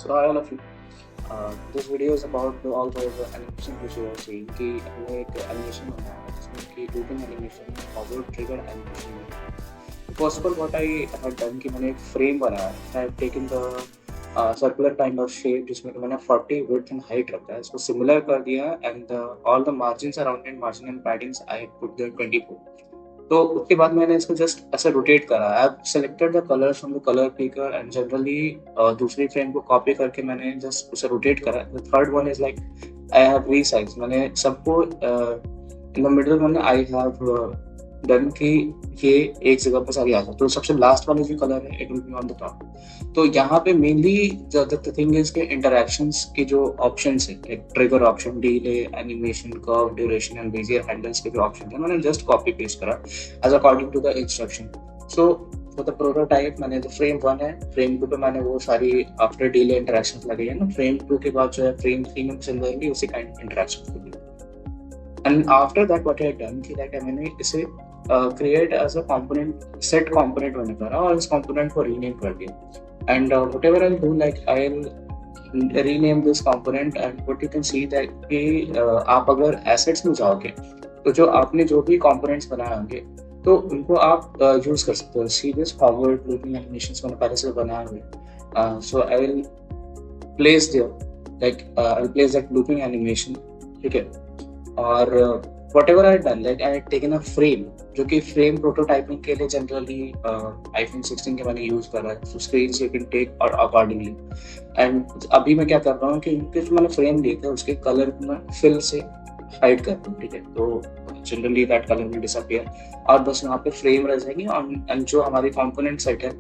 So hi all of you. This video is about all those animation which you are seeing कि हमने एक animation बनाया है जिसमें कि looping animation, forward trigger animation है. First of all, what I had done कि मैंने एक frame बनाया है. I have taken the circular kind of shape जिसमें कि मैंने 40 width and height रखा है. इसको similar कर दिया and all the margins around it, margin and paddings I put there 24. तो उसके बाद मैंने इसको जस्ट ऐसे रोटेट करा. I have selected the colours from the colour picker and generally दूसरी फ्रेम को कॉपी करके मैंने जस्ट उसे रोटेट करा. The third one is like I have resize. मैंने सबको in the middle one I have done कि ये एक जगह पर सारी आ जाए. तो सबसे लास्ट वाला जो कलर है it will be on the top. तो यहाँ पे मेनली द थिंग इज के इंटरैक्शंस के जो ऑप्शंस है, एक trigger option, delay, animation, curve, duration and bezier handles के जो ऑप्शन है मैंने जस्ट कॉपी पेस्ट करा as according to the instruction. So for the prototype मैंने जो फ्रेम 1 है, फ्रेम 2 पे मैंने वो सारी आफ्टर डिले इंटरैक्शन लगे हैं ना. फ्रेम 2 के बाद जो है फ्रेम 3 में सिमिलरली उसी काइंड इंटरैक्शन लगे. And after that what I have done कि लाइक मैंने इसे create as a component, set component मैंने करा और इस कंपोनेंट को रीनेम कर दिया. And whatever I do like I will rename this component and what you can see that कि आप अगर एसेट्स में जाओगे तो जो आपने जो भी कंपोनेंट्स बनाए होंगे तो उनको आप यूज कर सकते हो. See this forward looping animations मैंने पहले से बनाए हुए. So I will place there like I will place that looping animation. ठीक है. और whatever I had done, like I had taken a frame जो कि फ्रेम प्रोटोटाइपिंग के लिए जनरली iPhone 16 के मैंने यूज करा है. So screen you can take और अकॉर्डिंगली. एंड अभी मैं क्या कर रहा हूँ कि इनके जो मैंने फ्रेम लिए थे उसके कलर को मैं फिल से हाइड कर दूँ. ठीक है. तो generally that colour will disappear और बस वहाँ पे फ्रेम रह जाएगी. एंड जो हमारी कंपोनेंट सेट है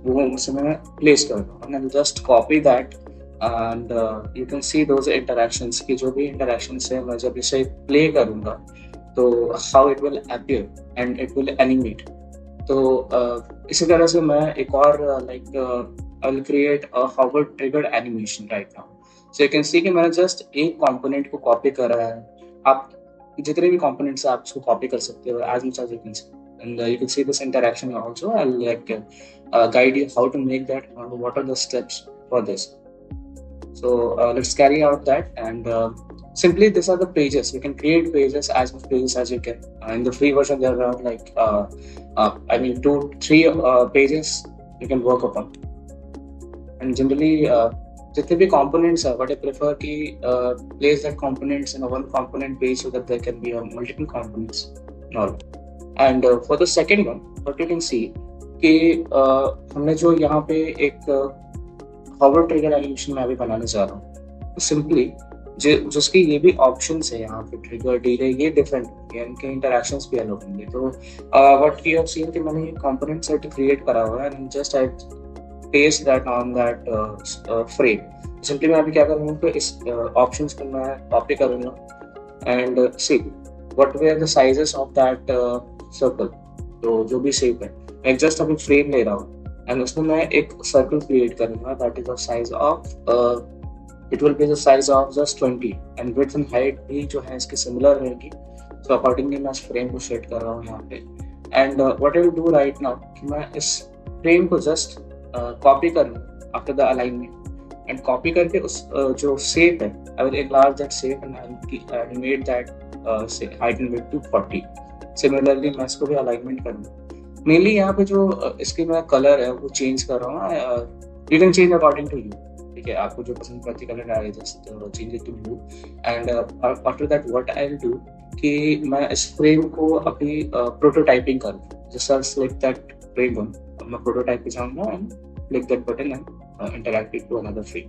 वो उसमें मैं प्लेस कर दूँ and just copy that and you can C those interactions की जो भी इंटरैक्शंस है मैं जब इसे प्ले करूँगा तो how it will appear and it will animate. तो इसी तरह से मैं एक और like I will create a forward triggered animation right now. So you can see कि मैंने जस्ट एक कंपोनेंट को कॉपी करा है. आप जितने भी कंपोनेंट्स हैं आप उसको कॉपी कर सकते हो as much as you can see. And you can see this interaction also. I will like guide you how to make that and what are the steps for this. So let's carry out that and simply these are the pages. You can create pages, as much pages as you can. In the free version there are around like 2-3 pages you can work upon. And generally जितने भी components है what I prefer कि place that components in a one component page so that there can be multiple components and all. And for the second one what you can see कि हमने जो यहाँ पे एक फॉरवर्ड ट्रिगर एनिमेशन मैं अभी बनाने जा रहा हूँ. सिंपली जिसके ये भी ऑप्शंस है यहाँ पे, ट्रिगर, डिले, ये डिफरेंट होंगे, इनके इंटरैक्शंस भी अलग होंगे. तो व्हाट यू हैव सीन कि मैंने ये कंपोनेंट सेट क्रिएट करा हुआ है and just I paste that on that frame. Simply मैं अभी क्या करूँगा कि इस ऑप्शंस को मैं कॉपी करूँगा and see what way are the sizes of that circle. तो जो भी शेप है मैं जस्ट अभी फ्रेम ले रहा हूँ एंड उसमें मैं एक सर्कल क्रिएट करूँगा that is the size of it will be the size of just 20 and width and height भी जो है इसकी similar रहेगी. So accordingly मैं इस frame को set कर रहा हूँ यहाँ पे. And what I will do right now कि मैं इस frame को just copy करूँ after the alignment and copy करके उस जो shape है I will enlarge that shape and I will animate that say height and width to 40. Similarly मैं इसको भी alignment करूँगा. Mainly यहाँ पे जो इसकी मैं color है वो change कर रहा हूँ. You can change according to you. ठीक है. आपको जो पसंद पड़ती कलर डाले just change it to blue. And after that what I will do कि मैं इस फ्रेम को अभी प्रोटोटाइपिंग करूँ. Just I select that frame one. मैं प्रोटोटाइप पे जाऊँगा and click that button and interact it to another frame.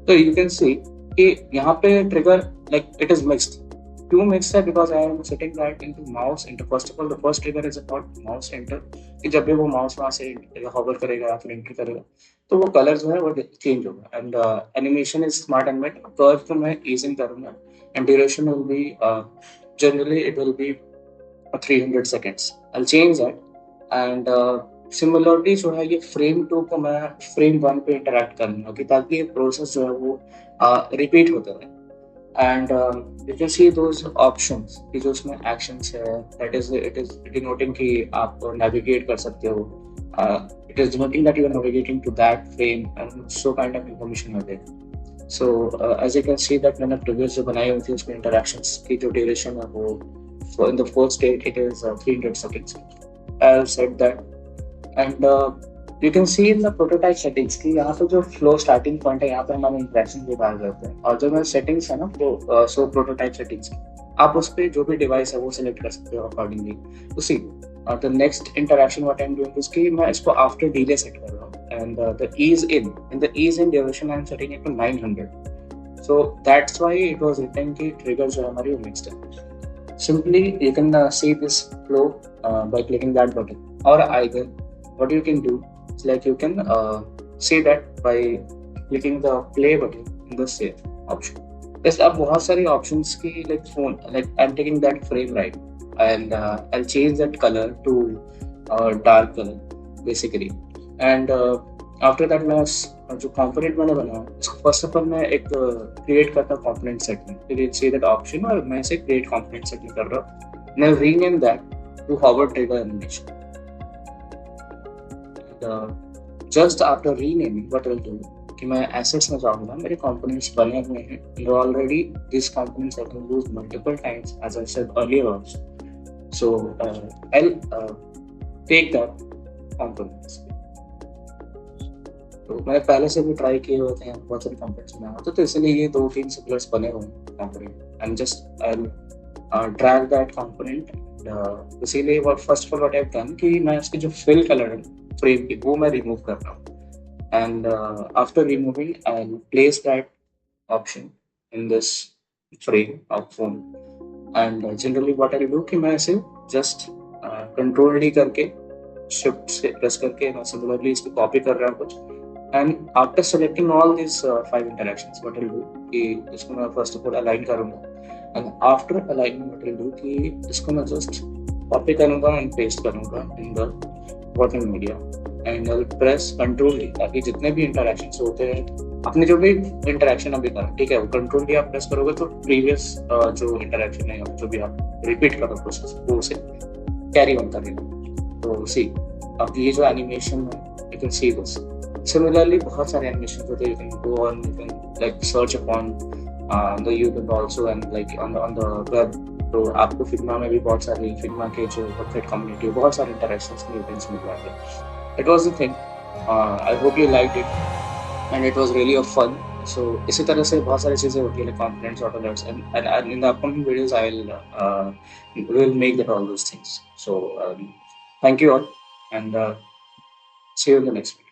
तो यू कैन सी कि यहाँ पे trigger like it is mixed. क्यों मिक्स्ड है? Because I am setting that into mouse enter. First of all the first trigger is about mouse enter कि जब भी वो माउस वहाँ से हॉवर करेगा या फिर एंटर करेगा तो वो कलर जो है वो चेंज होगा. And animation is smart animate. Curve को मैं ईजिंग करूंगा and duration will be generally it will B 300 seconds. I'll change that. And similarly जो है ये फ्रेम 2 को मैं फ्रेम 1 पे इंटरैक्ट करूंगा कि ताकि ये प्रोसेस जो है वो रिपीट होता रहे. And you can C those options कि जो उसमें एक्शंस है that is it is denoting कि आप नेविगेट कर सकते हो It is denoting that you are navigating to that frame and so kind of information are there. So as you can see that मैंने previous जो बनाई हुई थी उसमें interactions की जो duration है वो so in the first state it is 300 seconds. I have said that and you can see in the prototype settings कि यहाँ पे जो flow starting point है यहाँ पे हमारे interaction के बाहर जाते हैं और जो मेरे settings है ना वो so prototype settings आप उस पे जो भी device है वो select कर सकते हो accordingly. तो see the next interaction what I'm doing is कि मैं इसको after delay set कर रहा हूँ and the ease in the ease in duration I'm setting it to 900. So that's why it was written कि trigger जो है हमारी वो mixed है. Simply you can see this flow by clicking that button or either what you can do is like you can see that by clicking the play button in the save option. Yes, अब बहुत सारी options की like phone like I'm taking that frame right and I'll change that color to dark color basically and after that मैं जो component मैंने बनाया इसको first of all मैं एक create करता हूँ component set में फिर see that option और मैं इसे create component set में कर रहा हूँ मैं rename that to hover trigger animation and just after renaming what I'll do कि मैं assets में जाऊँगा मेरे components बने हुए हैं already these components I can use multiple times as I said earlier also so I'll take that components तो मैंने पहले से भी ट्राई किए होते हैं बहुत सारे कंपोनेंट्स बनाए होते तो इसलिए ये 2-3 सिमिलर्स बने हुए हैं component and just I drag that component इसीलिए what first of all what I have done कि मैं इसकी जो फिल कलर है फ्रेम की वो मैं रिमूव कर रहा हूँ and after removing I will place that option in this frame of phone and generally what I do कि मैं इसे जस्ट कंट्रोल डी करके शिफ्ट से प्रेस करके मैं सिमिलरली इसको कॉपी कर रहा हूँ कुछ and after selecting all these 5 interactions what I'll do कि इसको मैं first of all align करूँगा and after aligning what I'll do कि इसको मैं just copy करूँगा and paste करूँगा in the bottom media and I'll press control D ताकि जितने भी interactions होते हैं अपने जो भी interaction अभी करें ठीक है वो control D आप press करोगे तो previous जो interaction है जो भी आप repeat करो process वो उसे carry on करेगा तो see अब ये जो animation है you can see this similarly बहुत सारे animations होते हैं you can go on you can like search upon the YouTube also and like on the web तो आपको Figma में भी बहुत सारी Figma के जो website community बहुत सारे interactions में events मिल जाते हैं it was the thing I hope you liked it and it was really a fun so इसी तरह से बहुत सारी चीज़ें होती हैं like components auto alerts and in the upcoming videos I will make that all those things so thank you all and see you in the next video.